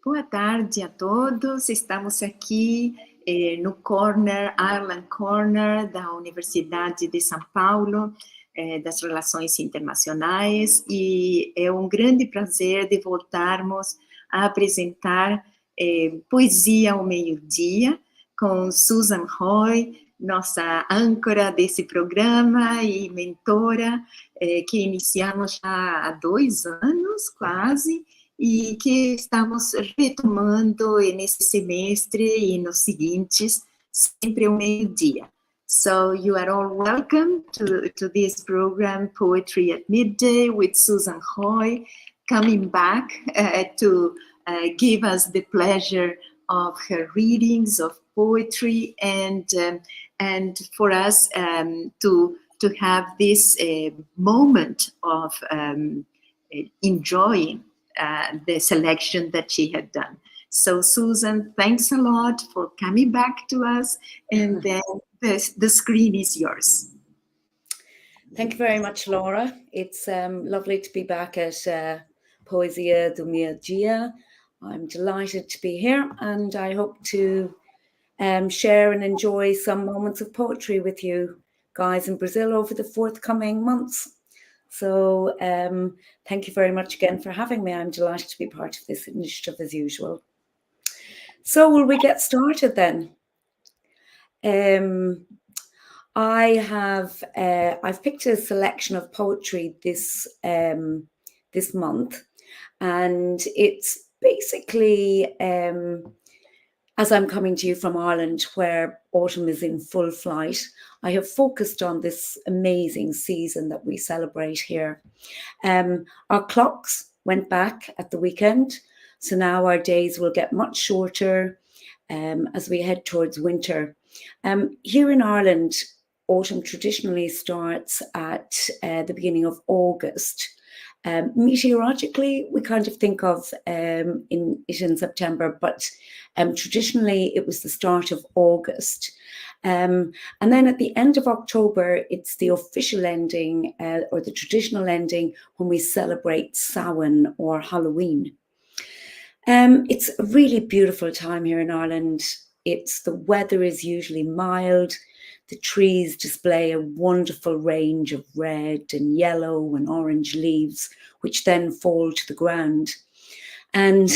Boa tarde a todos. Estamos aqui no Corner, Ireland Corner da Universidade de São Paulo, das Relações Internacionais, e é um grande prazer de voltarmos a apresentar Poesia ao Meio-Dia com Susan Roy, nossa âncora desse programa e mentora, que iniciamos já há 2 anos, quase, e que estamos retomando nesse semestre e nos seguintes, sempre ao meio-dia. So you are all welcome to this program, Poetry at Midday, with Susan Hoy, coming back to give us the pleasure of her readings of poetry, and for us to have this moment of enjoying the selection that she had done. So Susan, thanks a lot for coming back to us, and then the screen is yours. Thank you very much, Laura. It's lovely to be back at Poesia do Meio-Dia. I'm delighted to be here, and I hope to share and enjoy some moments of poetry with you guys in Brazil over the forthcoming months. So thank you very much again for having me. I'm delighted to be part of this initiative as usual. So will we get started then? I've picked a selection of poetry this month, and it's basically as I'm coming to you from Ireland, where autumn is in full flight, I have focused on this amazing season that we celebrate here. Our clocks went back at the weekend, so now our days will get much shorter as we head towards winter. Here in Ireland, autumn traditionally starts at the beginning of August. Meteorologically, we kind of think of it in September, but traditionally it was the start of August. And then at the end of October, it's the official ending or the traditional ending when we celebrate Samhain or Halloween. It's a really beautiful time here in Ireland. The weather is usually mild. The trees display a wonderful range of red and yellow and orange leaves, which then fall to the ground. And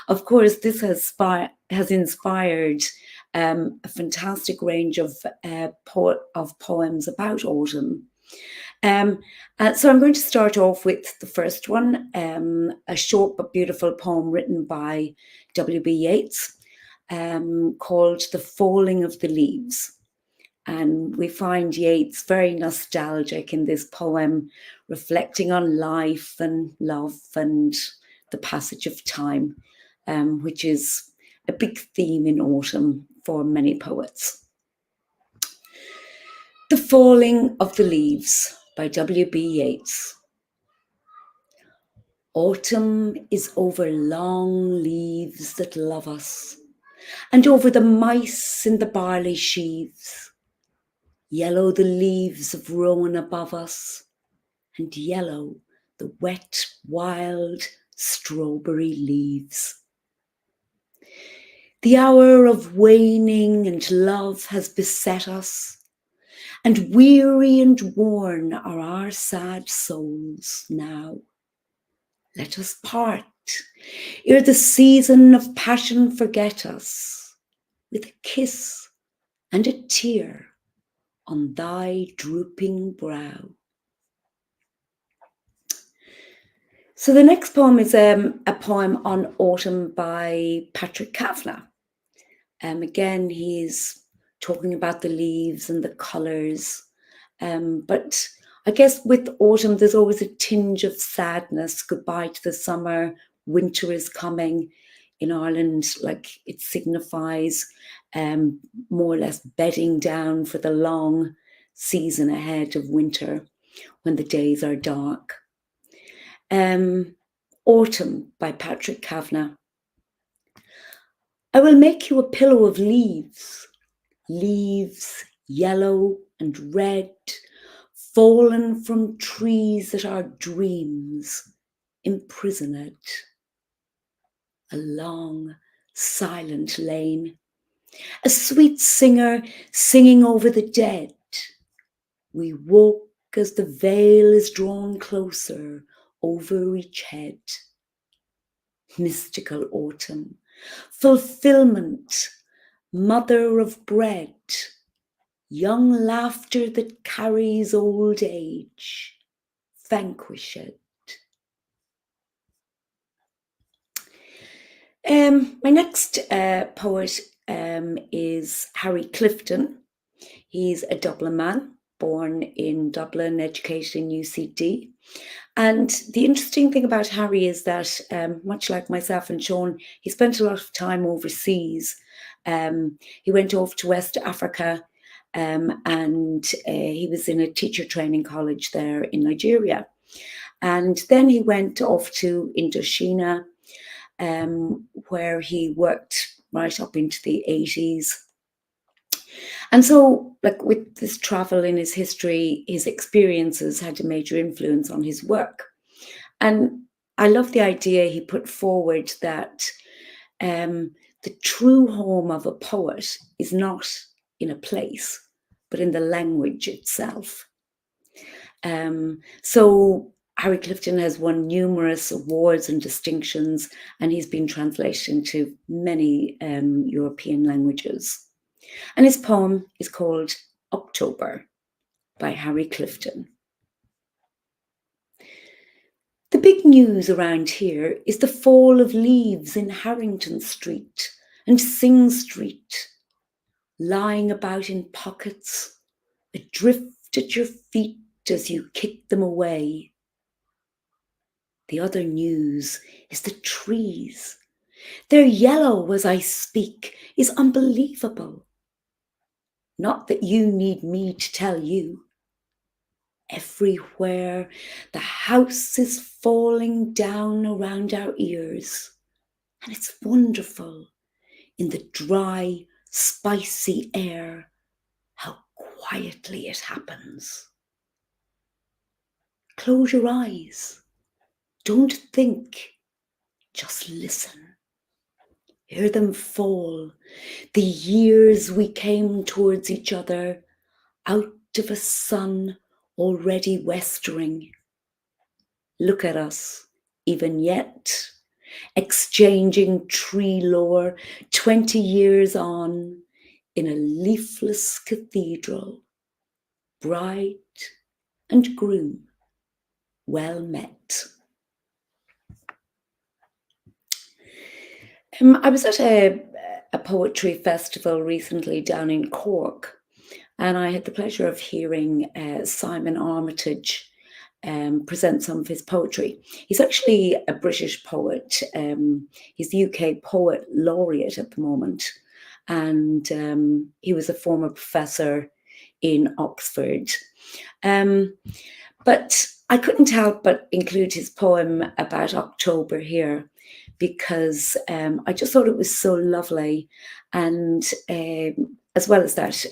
of course, this has inspired a fantastic range of poems about autumn. So I'm going to start off with the first one, a short but beautiful poem written by W.B. Yeats called The Falling of the Leaves. And we find Yeats very nostalgic in this poem, reflecting on life and love and the passage of time, which is a big theme in autumn for many poets. The Falling of the Leaves by W.B. Yeats. Autumn is over long leaves that love us, and over the mice in the barley sheaves. Yellow the leaves of rowan above us, and yellow the wet, wild strawberry leaves. The hour of waning and love has beset us, and weary and worn are our sad souls now. Let us part, ere the season of passion forget us, with a kiss and a tear on thy drooping brow. So the next poem is a poem on autumn by Patrick Kavanagh. Again, he's talking about the leaves and the colours. But I guess with autumn, there's always a tinge of sadness. Goodbye to the summer, winter is coming. In Ireland, like it signifies more or less bedding down for the long season ahead of winter when the days are dark. Autumn by Patrick Kavanagh. I will make you a pillow of leaves, leaves yellow and red, fallen from trees that are dreams, imprisoned. A long, silent lane. A sweet singer singing over the dead. We woke as the veil is drawn closer over each head. Mystical autumn, fulfillment, mother of bread, young laughter that carries old age, vanquished. My next poet is Harry Clifton. He's a Dublin man, born in Dublin, educated in UCD. And the interesting thing about Harry is that, much like myself and Sean, he spent a lot of time overseas. He went off to West Africa, and he was in a teacher training college there in Nigeria. And then he went off to Indochina, where he worked right up into the 80s. And so, like, with this travel in his history, his experiences had a major influence on his work. And I love the idea he put forward that the true home of a poet is not in a place, but in the language itself. So Harry Clifton has won numerous awards and distinctions, and he's been translated into many European languages. And his poem is called October by Harry Clifton. The big news around here is the fall of leaves in Harrington Street and Sing Street, lying about in pockets, adrift at your feet as you kick them away. The other news is the trees. Their yellow as I speak is unbelievable. Not that you need me to tell you. Everywhere the house is falling down around our ears, and it's wonderful in the dry, spicy air how quietly it happens. Close your eyes. Don't think. Just listen. Hear them fall, the years we came towards each other, out of a sun already westering. Look at us, even yet, exchanging tree lore 20 years on in a leafless cathedral, bride and groom, well met. I was at a poetry festival recently down in Cork, and I had the pleasure of hearing Simon Armitage present some of his poetry. He's actually a British poet. He's the UK Poet Laureate at the moment, and he was a former professor in Oxford. But I couldn't help but include his poem about October here, because I just thought it was so lovely. And as well as that,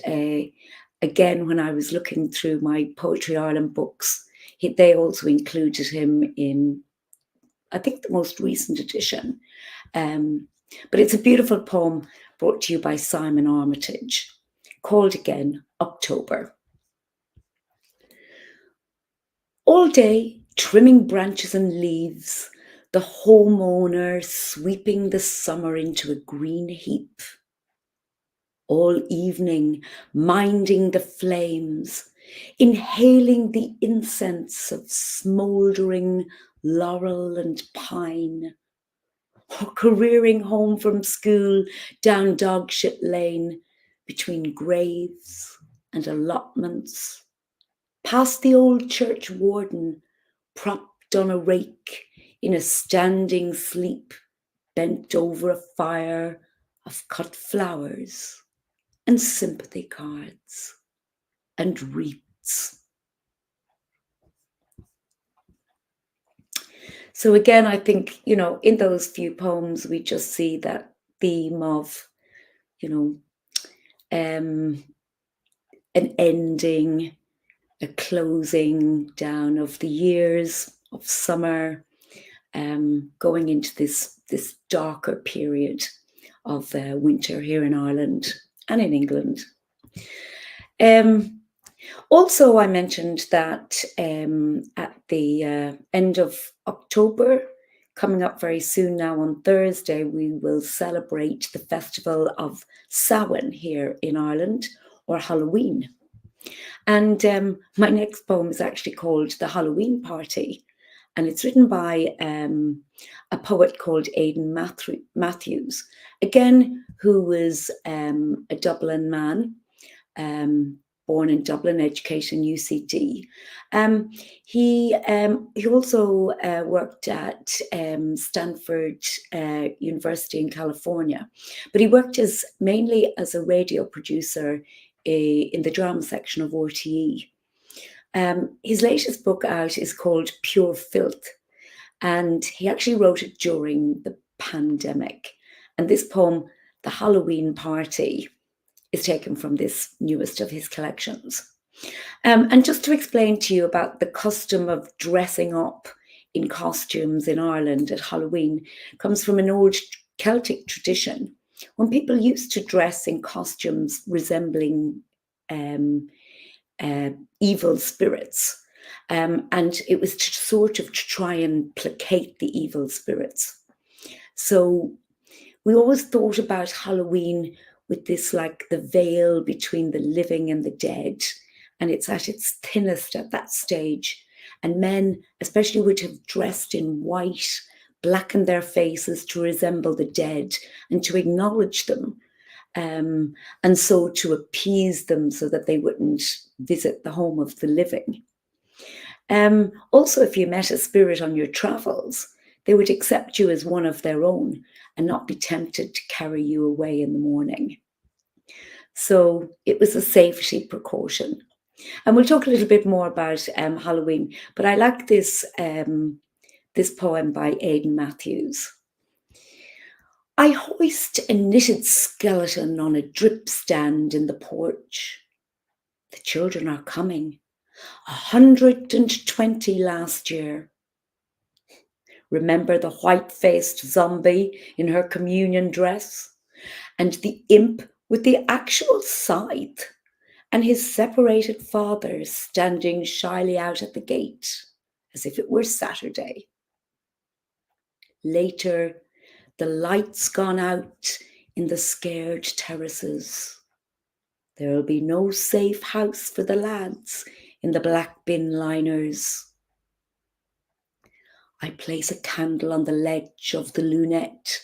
again, when I was looking through my Poetry Ireland books, they also included him in, I think, the most recent edition. But it's a beautiful poem brought to you by Simon Armitage, called again October. All day, trimming branches and leaves, the homeowner sweeping the summer into a green heap. All evening, minding the flames, inhaling the incense of smouldering laurel and pine, or careering home from school down Dogshit Lane between graves and allotments, past the old church warden propped on a rake in a standing sleep, bent over a fire of cut flowers and sympathy cards and wreaths. So again, I think, in those few poems, we just see that theme of, an ending, a closing down of the years of summer, going into this darker period of winter here in Ireland and in England. Also, I mentioned that at the end of October, coming up very soon now on Thursday, we will celebrate the festival of Samhain here in Ireland, or Halloween. And my next poem is actually called The Halloween Party, and it's written by a poet called Aidan Matthews, again, who was a Dublin man, born in Dublin, education UCD. He also worked at Stanford University in California, but he worked mainly as a radio producer in the drama section of RTE. His latest book out is called Pure Filth, and he actually wrote it during the pandemic. And this poem, The Halloween Party, is taken from this newest of his collections. And just to explain to you about the custom of dressing up in costumes in Ireland at Halloween, comes from an old Celtic tradition when people used to dress in costumes resembling evil spirits. And it was to try and placate the evil spirits. So we always thought about Halloween with this, like the veil between the living and the dead. And it's at its thinnest at that stage. And men, especially, would have dressed in white, blackened their faces to resemble the dead and to acknowledge them. And so to appease them so that they wouldn't visit the home of the living. Also, if you met a spirit on your travels, they would accept you as one of their own and not be tempted to carry you away in the morning. So it was a safety precaution. And we'll talk a little bit more about Halloween, but I like this poem by Aidan Matthews. I hoist a knitted skeleton on a drip stand in the porch. The children are coming. 120 last year. Remember the white-faced zombie in her communion dress? And the imp with the actual scythe? And his separated father standing shyly out at the gate, as if it were Saturday. Later, the lights gone out in the scared terraces. There'll be no safe house for the lads in the black bin liners. I place a candle on the ledge of the lunette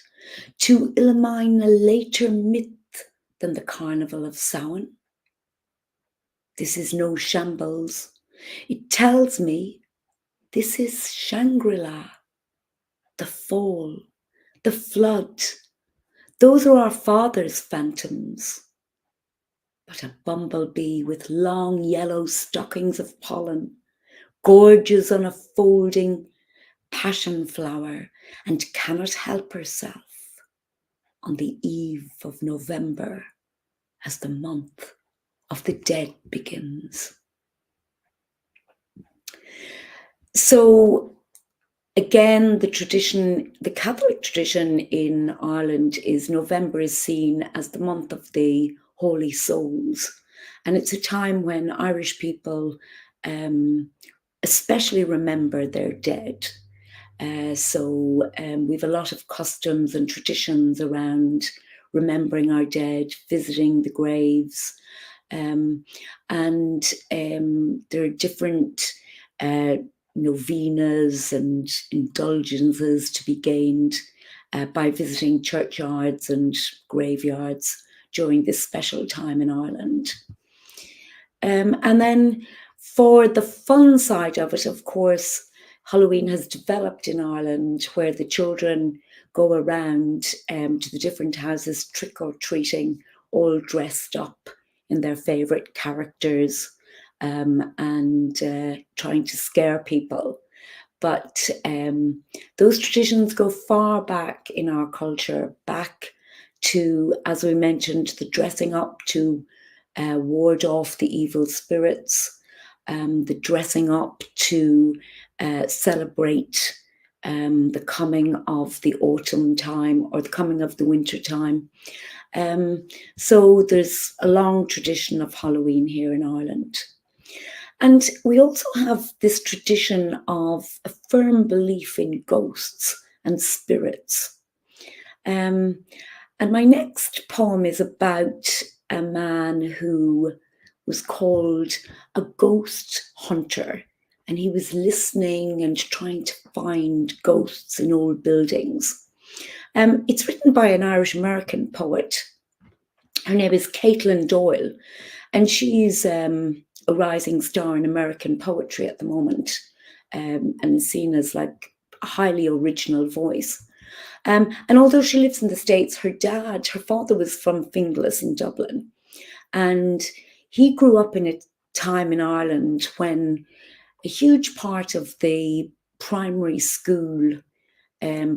to illumine a later myth than the Carnival of Samhain. This is no shambles. It tells me this is Shangri-La, the fall, the flood. Those are our father's phantoms. But a bumblebee with long yellow stockings of pollen gorges on a folding passion flower and cannot help herself on the eve of November as the month of the dead begins. So again, the Catholic tradition in Ireland is November is seen as the month of the Holy Souls. And it's a time when Irish people especially remember their dead. So we have a lot of customs and traditions around remembering our dead, visiting the graves. And there are different novenas and indulgences to be gained by visiting churchyards and graveyards during this special time in Ireland. And then for the fun side of it, of course, Halloween has developed in Ireland where the children go around to the different houses trick-or-treating, all dressed up in their favourite characters and trying to scare people. But those traditions go far back in our culture, back to, as we mentioned, the dressing up to ward off the evil spirits, the dressing up to celebrate the coming of the autumn time or the coming of the winter time. So there's a long tradition of Halloween here in Ireland. And we also have this tradition of a firm belief in ghosts and spirits. And my next poem is about a man who was called a ghost hunter, and he was listening and trying to find ghosts in old buildings. It's written by an Irish-American poet. Her name is Caitlin Doyle, and she's a rising star in American poetry at the moment, and is seen as like a highly original voice. And although she lives in the States, her father was from Finglas in Dublin, and he grew up in a time in Ireland when a huge part of the primary school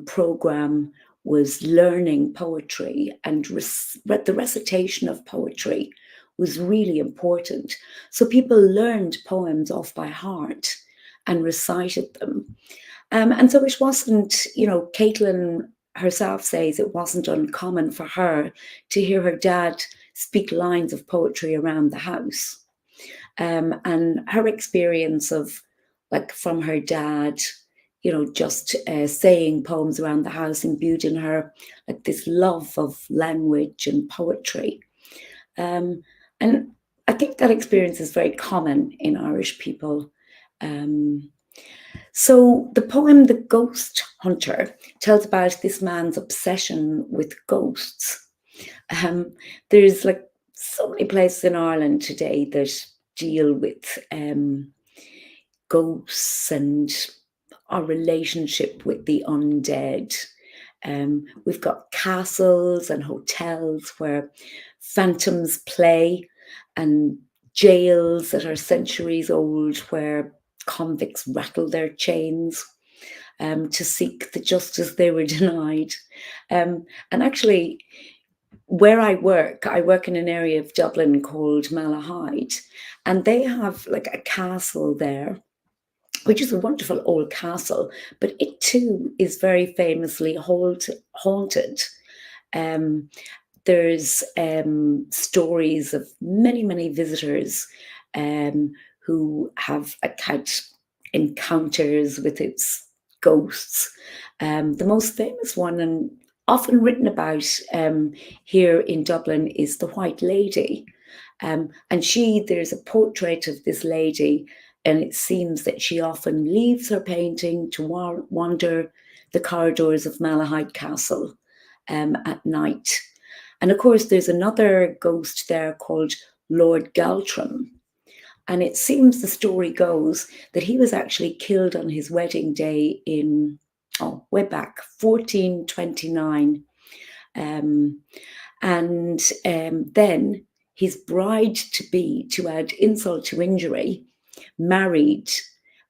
program was learning poetry, and the recitation of poetry was really important. So people learned poems off by heart and recited them. And so it wasn't, Caitlin herself says it wasn't uncommon for her to hear her dad speak lines of poetry around the house. And her experience of, like, from her dad, just saying poems around the house imbued in her like this love of language and poetry. And I think that experience is very common in Irish people. So the poem The Ghost Hunter tells about this man's obsession with ghosts. There's like so many places in Ireland today that deal with ghosts and our relationship with the undead. We've got castles and hotels where phantoms play, and jails that are centuries old where convicts rattle their chains to seek the justice they were denied. And actually, where I work in an area of Dublin called Malahide, and they have like a castle there, which is a wonderful old castle, but it too is very famously haunted. There's stories of many, many visitors who have had encounters with its ghosts. The most famous one, and often written about here in Dublin, is the White Lady. And there's a portrait of this lady, and it seems that she often leaves her painting to wander the corridors of Malahide Castle at night. And of course, there's another ghost there called Lord Galtram. And it seems, the story goes, that he was actually killed on his wedding day in, way back, 1429. Then his bride-to-be, to add insult to injury, married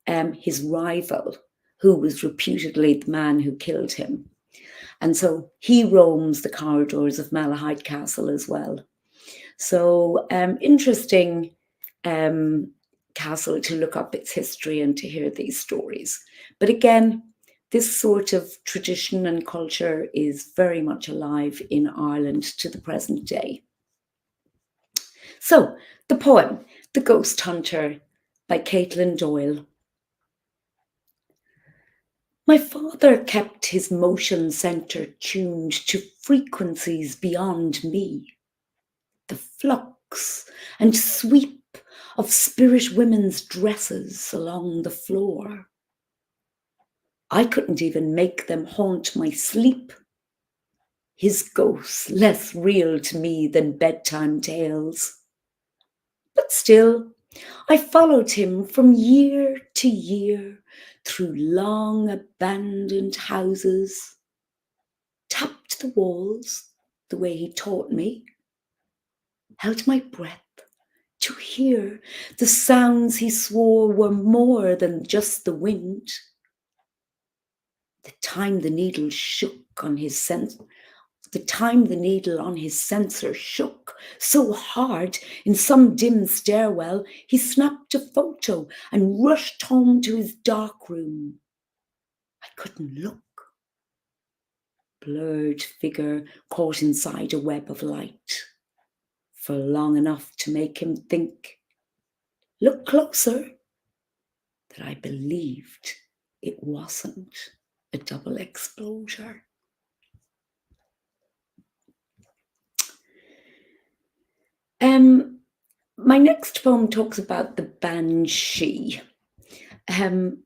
his rival, who was reputedly the man who killed him. And so he roams the corridors of Malahide Castle as well. So interesting castle to look up its history and to hear these stories. But again, this sort of tradition and culture is very much alive in Ireland to the present day. So the poem, The Ghost Hunter by Caitlin Doyle. My father kept his motion centre tuned to frequencies beyond me. The flux and sweep of spirit women's dresses along the floor. I couldn't even make them haunt my sleep. His ghosts less real to me than bedtime tales. But still, I followed him from year to year through long abandoned houses, tapped the walls the way he taught me, held my breath to hear the sounds he swore were more than just the wind. The time the needle on his sensor shook so hard in some dim stairwell, he snapped a photo and rushed home to his dark room. I couldn't look. Blurred figure caught inside a web of light for long enough to make him think, look closer, that I believed it wasn't a double exposure. My next poem talks about the banshee. The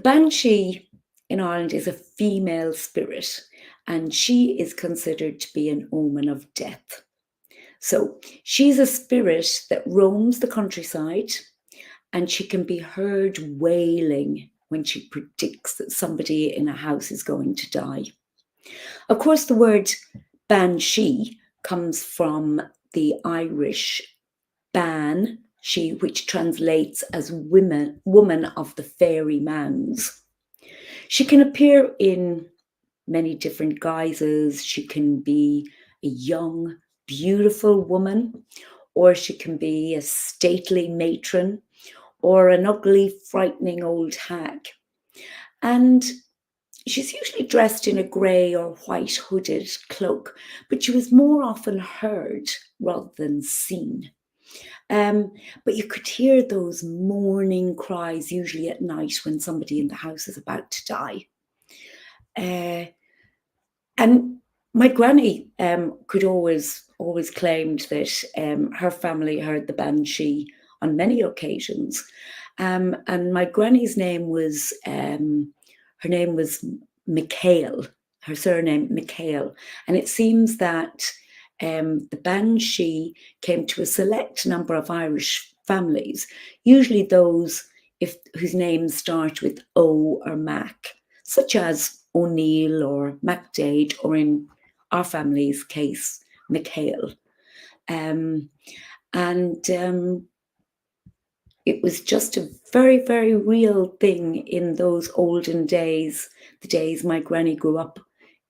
banshee in Ireland is a female spirit, and she is considered to be an omen of death. So she's a spirit that roams the countryside, and she can be heard wailing when she predicts that somebody in a house is going to die. Of course, the word banshee comes from the Irish ban, she, which translates as woman of the fairy mounds. She can appear in many different guises. She can be a young, beautiful woman, or she can be a stately matron, or an ugly, frightening old hag. And she's usually dressed in a grey or white hooded cloak, but she was more often heard rather than seen. But you could hear those mourning cries, usually at night when somebody in the house is about to die. And my granny could always claimed that her family heard the banshee on many occasions. And my granny's name was, her name was McHale, her surname McHale. And it seems that the banshee came to a select number of Irish families, usually those whose names start with O or Mac, such as O'Neill or MacDade, or in our family's case, McHale. It was just a very, very real thing in those olden days, the days my granny grew up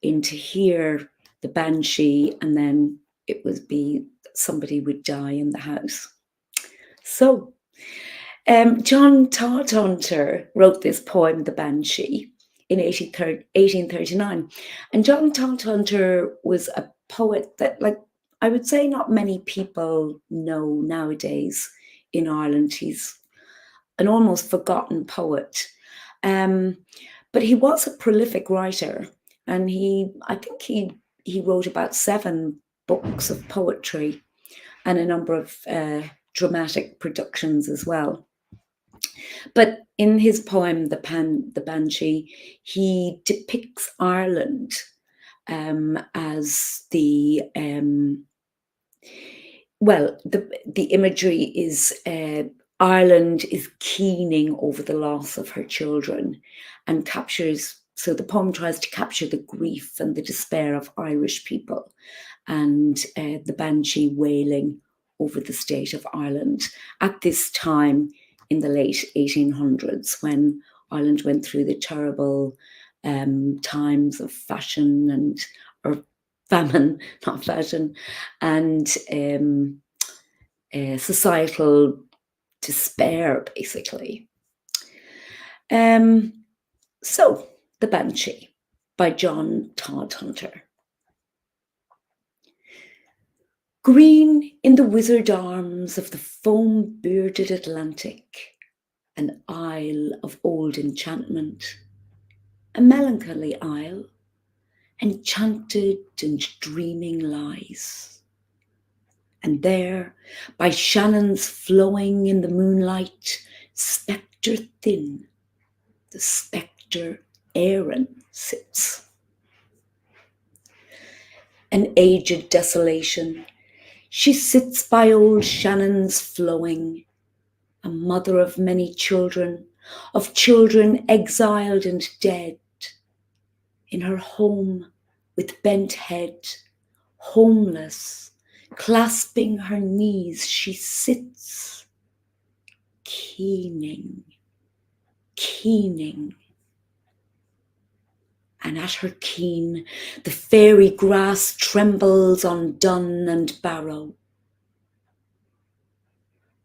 in, to hear the banshee, and then it would be somebody would die in the house. So John Todhunter wrote this poem, The Banshee, in 1839. And John Todhunter was a poet that, like, I would say not many people know nowadays in Ireland. He's an almost forgotten poet. But he was a prolific writer, and I think he wrote about 7 books of poetry and a number of dramatic productions as well. But in his poem, The Banshee, he depicts Ireland as the imagery is Ireland is keening over the loss of her children, and so the poem tries to capture the grief and the despair of Irish people, and the banshee wailing over the state of Ireland at this time in the late 1800s, when Ireland went through the terrible times of famine, not fashion, and societal despair, basically. So, The Banshee by John Todhunter. Green in the wizard arms of the foam-bearded Atlantic, an isle of old enchantment, a melancholy isle, enchanted and dreaming lies. And there, by Shannon's flowing in the moonlight, spectre thin, the spectre Erin sits. An aged desolation, she sits by old Shannon's flowing, a mother of many children, of children exiled and dead. In her home with bent head, homeless, clasping her knees, she sits, keening. And at her keen, the fairy grass trembles on dun and barrow.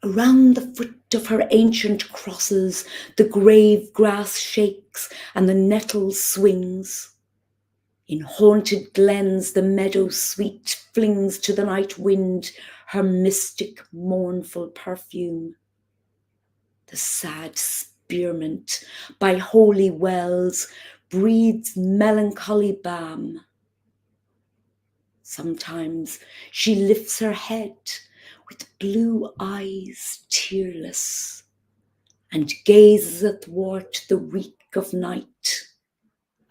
Around the foot of her ancient crosses, the grave grass shakes and the nettle swings. In haunted glens the meadow sweet flings to the night wind her mystic mournful perfume. The sad spearmint by holy wells breathes melancholy balm. Sometimes she lifts her head with blue eyes tearless and gazes athwart the reek of night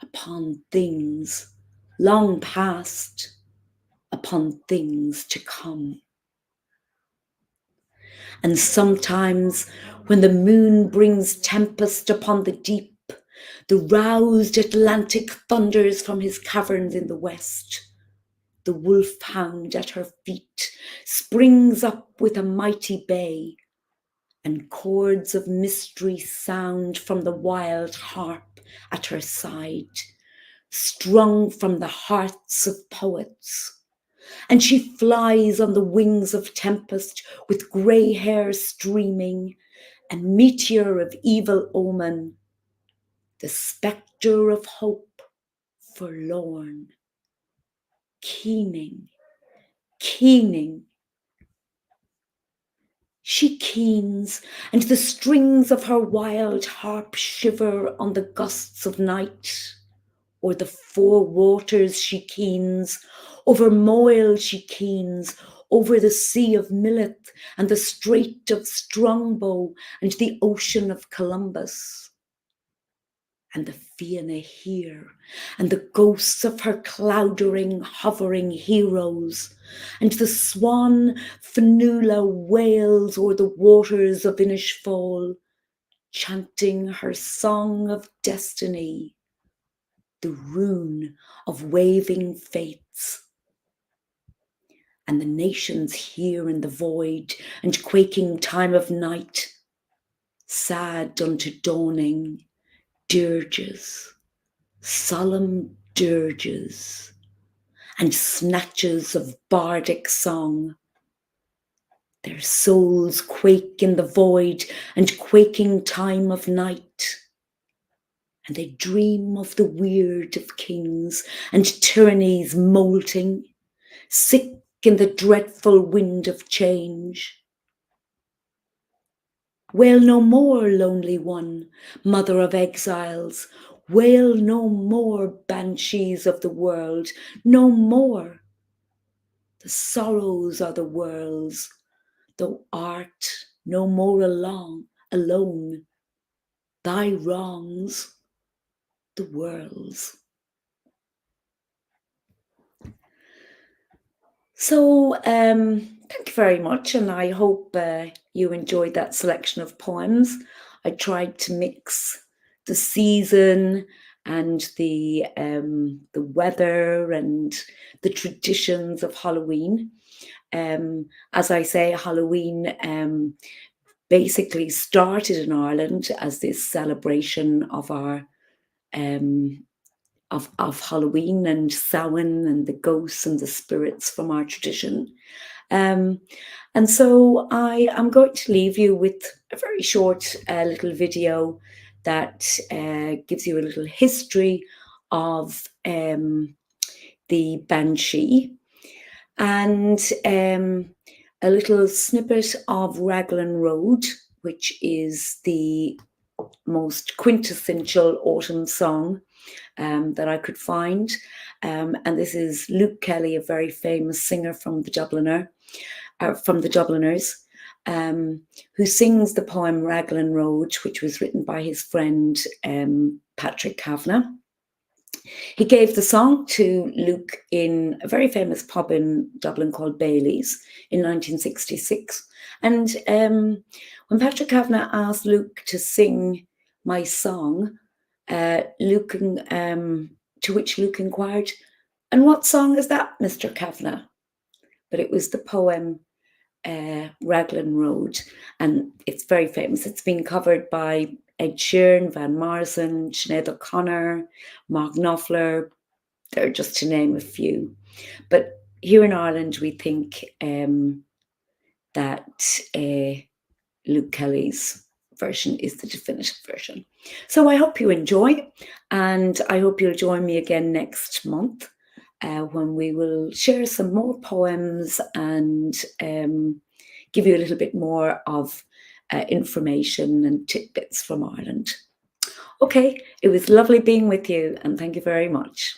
upon things long past, upon things to come. And sometimes when the moon brings tempest upon the deep, the roused Atlantic thunders from his caverns in the west. The wolfhound at her feet springs up with a mighty bay, and chords of mystery sound from the wild harp at her side, strung from the hearts of poets. And she flies on the wings of tempest with grey hair streaming, and meteor of evil omen, the spectre of hope forlorn, keening, keening. She keens, and the strings of her wild harp shiver on the gusts of night. O'er the four waters she keens, over Moyle she keens, over the sea of Millet and the strait of Strongbow and the ocean of Columbus. And the Fianna hear, and the ghosts of her cloudering, hovering heroes, and the swan Fionnuala wails o'er the waters of Inishfall, chanting her song of destiny, the rune of waving fates. And the nations hear in the void and quaking time of night, sad unto dawning, dirges, solemn dirges, and snatches of bardic song. Their souls quake in the void and quaking time of night, and they dream of the weird of kings and tyrannies moulting, sick in the dreadful wind of change. Wail no more, lonely one, mother of exiles, wail no more, banshees of the world, no more. The sorrows are the world's, thou art no more alone, thy wrongs the world's. So thank you very much, and I hope you enjoyed that selection of poems. I tried to mix the season and the weather and the traditions of Halloween. As I say, Halloween basically started in Ireland as this celebration of our of Halloween and Samhain and the ghosts and the spirits from our tradition. And so I am going to leave you with a very short little video that gives you a little history of the Banshee and a little snippet of Raglan Road, which is the most quintessential autumn song that I could find. And this is Luke Kelly, a very famous singer from the Dubliners, who sings the poem Raglan Road, which was written by his friend Patrick Kavanagh. He gave the song to Luke in a very famous pub in Dublin called Bailey's in 1966. And when Patrick Kavanagh asked Luke to sing my song, to which Luke inquired, "And what song is that, Mr. Kavanagh?" But it was the poem Raglan Road, and it's very famous. It's been covered by Ed Sheeran, Van Morrison, Sinead O'Connor, Mark Knopfler. They're just to name a few. But here in Ireland, we think that Luke Kelly's version is the definitive version. So I hope you enjoy, and I hope you'll join me again next month when we will share some more poems and give you a little bit more of information and tidbits from Ireland. Okay, it was lovely being with you, and thank you very much.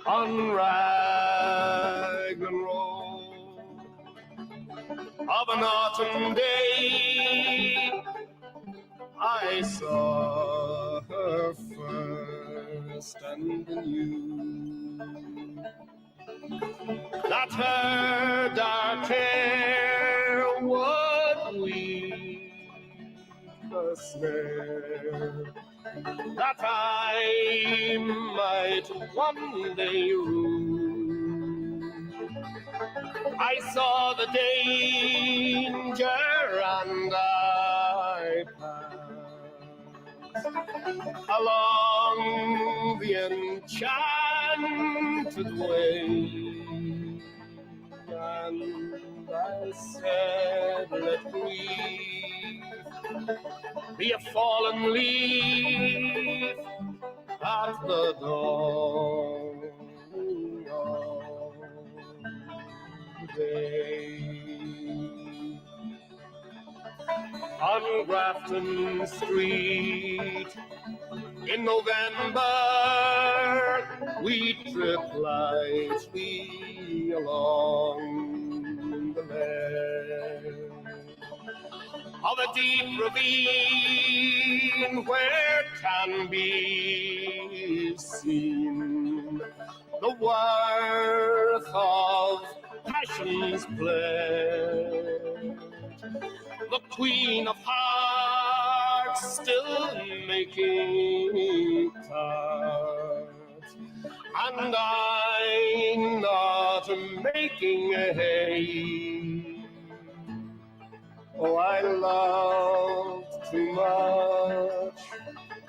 On Raglan Road of an autumn day, I saw her first and knew that her dark hair would weave a snare that I might one day rue. I saw the danger and I passed along the enchanted way, and I said, let grief be a fallen leaf at the dawn of day. On Grafton Street in November, we trip lightly along the lane of a deep ravine where can be seen the worth of passion's pledge. The Queen of Hearts still making cards, and I'm not making hay. Oh, I loved too much,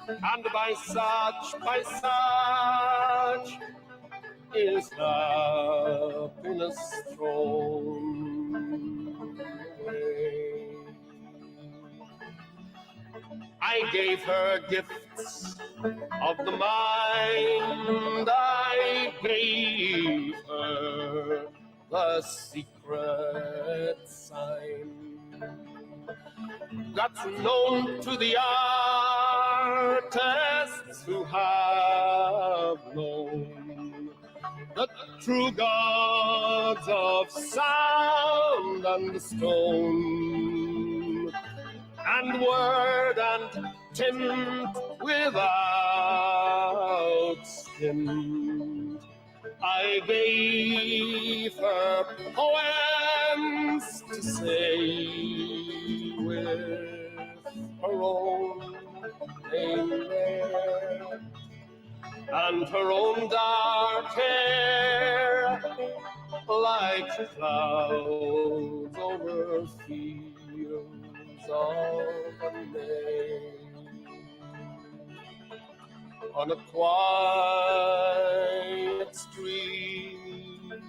and by such is happiness thrown away. I gave her gifts of the mind, I gave her the secret sign that's known to the artists who have known the true gods of sound and stone, and word and tint without stint. I gave her poems to say with her own name there, and her own dark hair like clouds over fields of a May. On a quiet street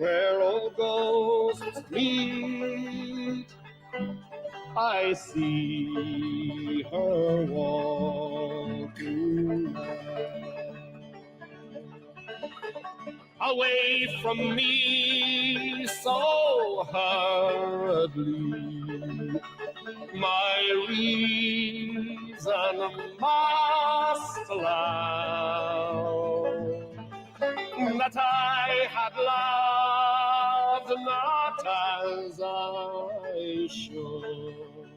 where old ghosts meet. I see her walking away from me so hurriedly. My reason must allow that I had loved not as I should,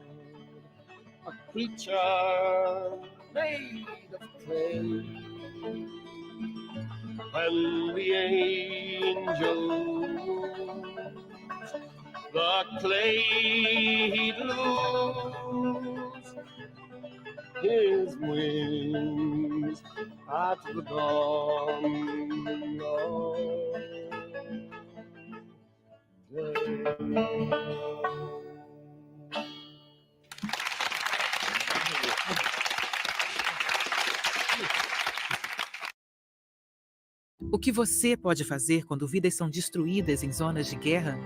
a creature made of clay. When the angels the clay he'd lose his wings at the dawn of day. O que você pode fazer quando vidas são destruídas em zonas de guerra?